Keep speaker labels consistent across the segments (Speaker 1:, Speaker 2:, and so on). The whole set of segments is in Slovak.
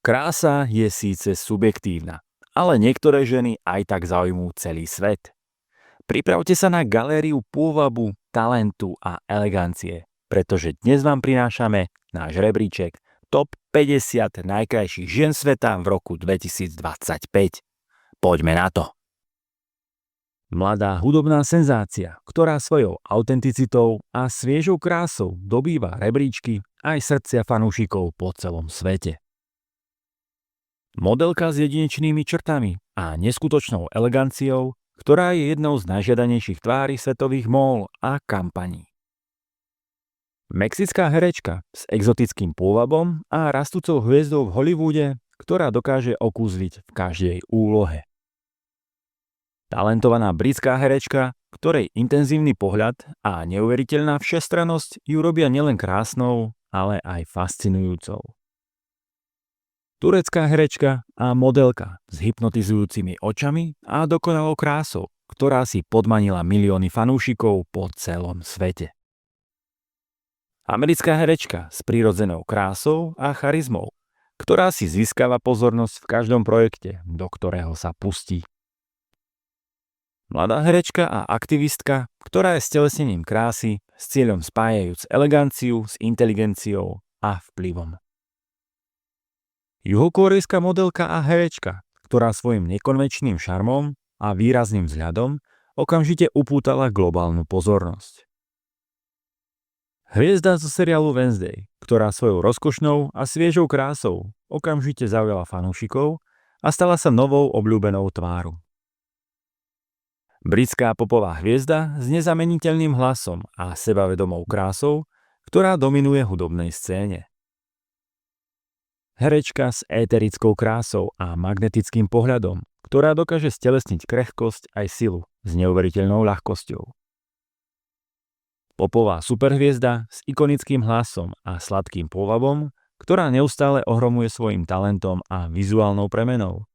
Speaker 1: Krása je síce subjektívna, ale niektoré ženy aj tak zaujmú celý svet. Pripravte sa na galériu pôvabu, talentu a elegancie, pretože dnes vám prinášame náš rebríček Top 50 najkrajších žien sveta v roku 2025. Poďme na to! Mladá hudobná senzácia, ktorá svojou autenticitou a sviežou krásou dobýva rebríčky aj srdcia fanúšikov po celom svete. Modelka s jedinečnými črtami a neskutočnou eleganciou, ktorá je jednou z najžiadanejších tvári svetových mall a kampaní. Mexická herečka s exotickým pôvabom a rastúcou hviezdou v Hollywoode, ktorá dokáže okúzliť v každej úlohe. Talentovaná britská herečka, ktorej intenzívny pohľad a neuveriteľná všestrannosť ju robia nielen krásnou, ale aj fascinujúcou. Turecká herečka a modelka s hypnotizujúcimi očami a dokonalou krásou, ktorá si podmanila milióny fanúšikov po celom svete. Americká herečka s prirodzenou krásou a charizmou, ktorá si získava pozornosť v každom projekte, do ktorého sa pustí. Mladá herečka a aktivistka, ktorá je stelesnením krásy s cieľom spájajúc eleganciu s inteligenciou a vplyvom. Juhokorejská modelka a herečka, ktorá svojim nekonvenčným šarmom a výrazným vzhľadom okamžite upútala globálnu pozornosť. Hviezda zo seriálu Wednesday, ktorá svojou rozkošnou a sviežou krásou okamžite zaujala fanúšikov a stala sa novou obľúbenou tvárou. Britská popová hviezda s nezameniteľným hlasom a sebavedomou krásou, ktorá dominuje hudobnej scéne. Herečka s éterickou krásou a magnetickým pohľadom, ktorá dokáže stelesniť krehkosť aj silu s neuveriteľnou ľahkosťou. Popová superhviezda s ikonickým hlasom a sladkým pôvabom, ktorá neustále ohromuje svojim talentom a vizuálnou premenou.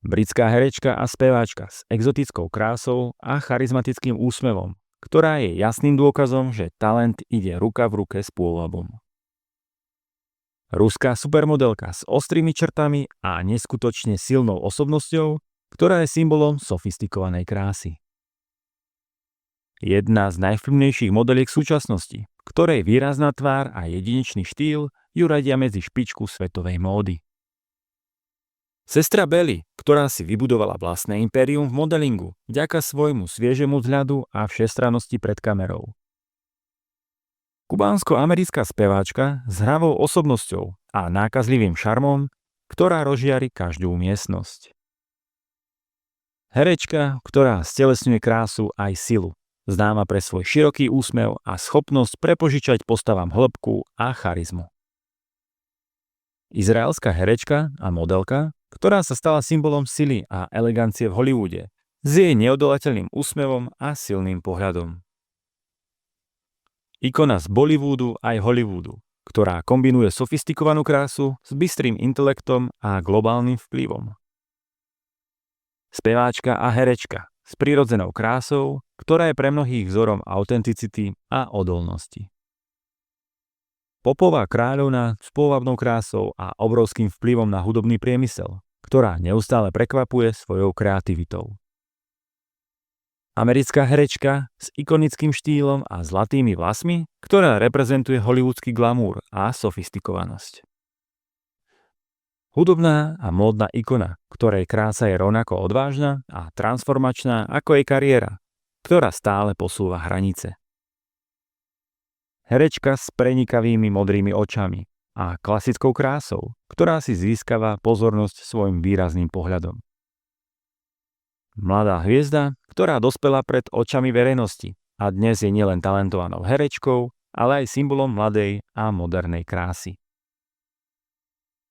Speaker 1: Britská herečka a speváčka s exotickou krásou a charizmatickým úsmevom, ktorá je jasným dôkazom, že talent ide ruka v ruke s pôvabom. Ruská supermodelka s ostrými črtami a neskutočne silnou osobnosťou, ktorá je symbolom sofistikovanej krásy. Jedna z najvplyvnejších modeliek súčasnosti, ktorej výrazná tvár a jedinečný štýl ju radia medzi špičku svetovej módy. Sestra Belly, ktorá si vybudovala vlastné impérium v modelingu vďaka svojmu sviežemu vzhľadu a všestrannosti pred kamerou. Kubánsko-americká speváčka s hravou osobnosťou a nákazlivým šarmom, ktorá rozžiari každú miestnosť. Herečka, ktorá stelesňuje krásu aj silu, známa pre svoj široký úsmev a schopnosť prepožičať postavám hĺbku a charizmu. Izraelská herečka a modelka, ktorá sa stala symbolom sily a elegancie v Hollywoode, s jej neodolateľným úsmevom a silným pohľadom. Ikona z Bollywoodu aj Hollywoodu, ktorá kombinuje sofistikovanú krásu s bystrým intelektom a globálnym vplyvom. Speváčka a herečka s prirodzenou krásou, ktorá je pre mnohých vzorom autenticity a odolnosti. Popová kráľovna s pôvabnou krásou a obrovským vplyvom na hudobný priemysel, ktorá neustále prekvapuje svojou kreativitou. Americká herečka s ikonickým štýlom a zlatými vlasmi, ktorá reprezentuje hollywoodský glamúr a sofistikovanosť. Hudobná a módna ikona, ktorej krása je rovnako odvážna a transformačná ako jej kariéra, ktorá stále posúva hranice. Herečka s prenikavými modrými očami a klasickou krásou, ktorá si získava pozornosť svojim výrazným pohľadom. Mladá hviezda, ktorá dospela pred očami verejnosti a dnes je nielen talentovanou herečkou, ale aj symbolom mladej a modernej krásy.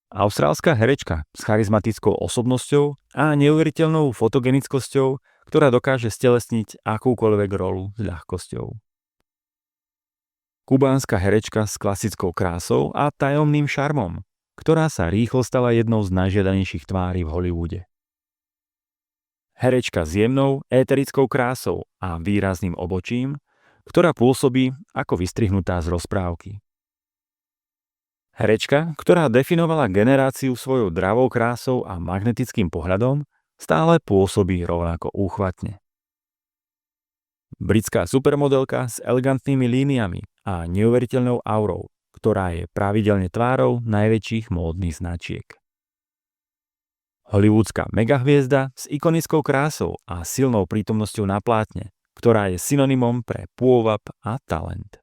Speaker 1: Austrálska herečka s charizmatickou osobnosťou a neuveriteľnou fotogenickosťou, ktorá dokáže stelesniť akúkoľvek rolu s ľahkosťou. Kubánska herečka s klasickou krásou a tajomným šarmom, ktorá sa rýchlo stala jednou z najžiadanejších tvári v Hollywoode. Herečka s jemnou, éterickou krásou a výrazným obočím, ktorá pôsobí ako vystrihnutá z rozprávky. Herečka, ktorá definovala generáciu svojou dravou krásou a magnetickým pohľadom, stále pôsobí rovnako úchvatne. Britská supermodelka s elegantnými líniami a neuveriteľnou aurou, ktorá je pravidelne tvárou najväčších módnych značiek. Hollywoodská megahviezda s ikonickou krásou a silnou prítomnosťou na plátne, ktorá je synonymom pre pôvab a talent.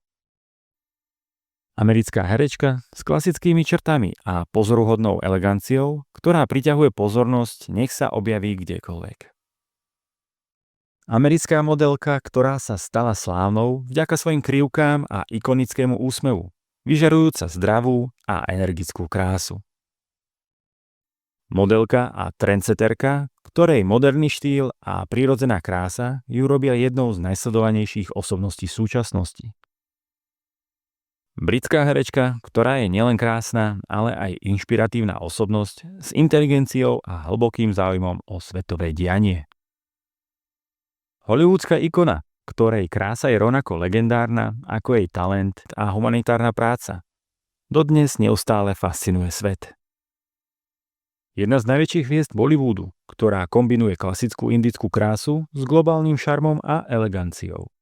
Speaker 1: Americká herečka s klasickými črtami a pozoruhodnou eleganciou, ktorá priťahuje pozornosť, nech sa objaví kdekoľvek. Americká modelka, ktorá sa stala slávnou vďaka svojim krivkám a ikonickému úsmevu, vyžarujúca zdravú a energickú krásu. Modelka a trendseterka, ktorej moderný štýl a prirodzená krása ju robia jednou z najsledovanejších osobností súčasnosti. Britská herečka, ktorá je nielen krásna, ale aj inšpiratívna osobnosť s inteligenciou a hlbokým záujmom o svetové dianie. Hollywoodská ikona, ktorej krása je rovnako legendárna ako jej talent a humanitárna práca, dodnes neustále fascinuje svet. Jedna z najväčších hviezd Bollywoodu, ktorá kombinuje klasickú indickú krásu s globálnym šarmom a eleganciou.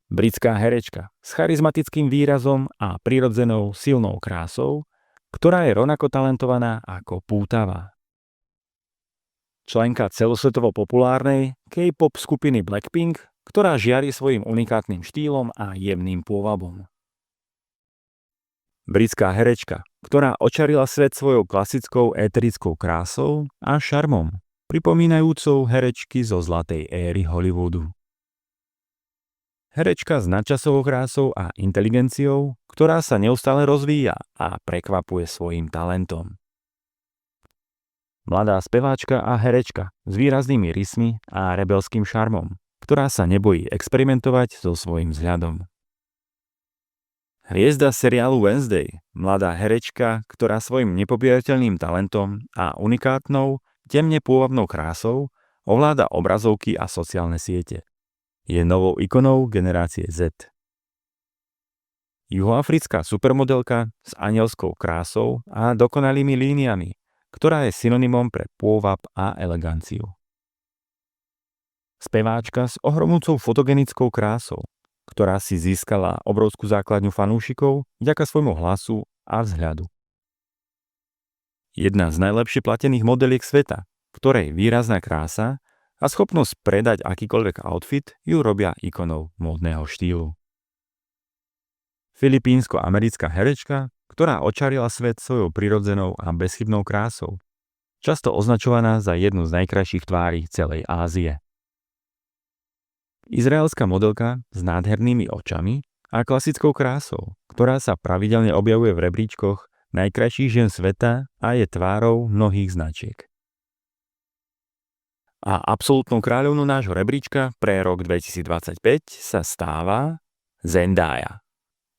Speaker 1: Britská herečka s charizmatickým výrazom a prirodzenou silnou krásou, ktorá je rovnako talentovaná ako pútavá. Členka celosvetovo populárnej K-pop skupiny Blackpink, ktorá žiari svojim unikátnym štýlom a jemným pôvabom. Britská herečka, ktorá očarila svet svojou klasickou éterickou krásou a šarmom, pripomínajúcou herečky zo zlatej éry Hollywoodu. Herečka s nadčasovou krásou a inteligenciou, ktorá sa neustále rozvíja a prekvapuje svojím talentom. Mladá speváčka a herečka s výraznými rysmi a rebelským šarmom, ktorá sa nebojí experimentovať so svojím vzhľadom. Hviezda seriálu Wednesday, mladá herečka, ktorá svojim nepopierateľným talentom a unikátnou, temne pôvabnou krásou ovláda obrazovky a sociálne siete. Je novou ikonou generácie Z. Juhoafrická supermodelka s anielskou krásou a dokonalými líniami, ktorá je synonymom pre pôvab a eleganciu. Speváčka s ohromujúcou fotogenickou krásou, ktorá si získala obrovskú základňu fanúšikov vďaka svojmu hlasu a vzhľadu. Jedna z najlepšie platených modeliek sveta, ktorej výrazná krása a schopnosť predať akýkoľvek outfit ju robia ikonou módneho štýlu. Filipínsko-americká herečka, ktorá očarila svet svojou prirodzenou a bezchybnou krásou, často označovaná za jednu z najkrajších tvári celej Ázie. Izraelská modelka s nádhernými očami a klasickou krásou, ktorá sa pravidelne objavuje v rebríčkoch najkrajších žien sveta a je tvárou mnohých značiek. A absolútnou kráľovnou nášho rebríčka pre rok 2025 sa stáva Zendaya.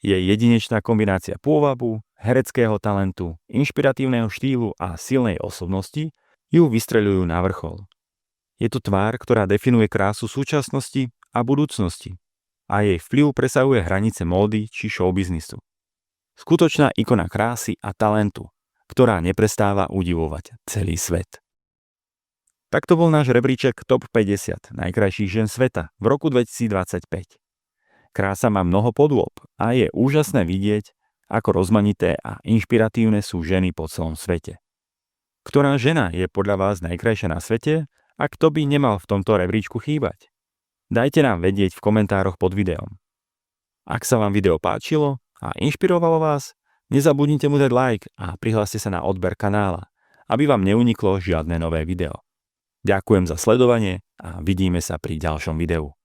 Speaker 1: Jej jedinečná kombinácia pôvabu, hereckého talentu, inšpiratívneho štýlu a silnej osobnosti ju vystreľujú na vrchol. Je to tvár, ktorá definuje krásu súčasnosti a budúcnosti a jej vplyv presahuje hranice módy či showbiznisu. Skutočná ikona krásy a talentu, ktorá neprestáva udivovať celý svet. Takto bol náš rebríček Top 50 najkrajších žien sveta v roku 2025. Krása má mnoho podôb a je úžasné vidieť, ako rozmanité a inšpiratívne sú ženy po celom svete. Ktorá žena je podľa vás najkrajšia na svete a kto by nemal v tomto rebríčku chýbať? Dajte nám vedieť v komentároch pod videom. Ak sa vám video páčilo a inšpirovalo vás, nezabudnite mu dať like a prihláste sa na odber kanála, aby vám neuniklo žiadne nové video. Ďakujem za sledovanie a vidíme sa pri ďalšom videu.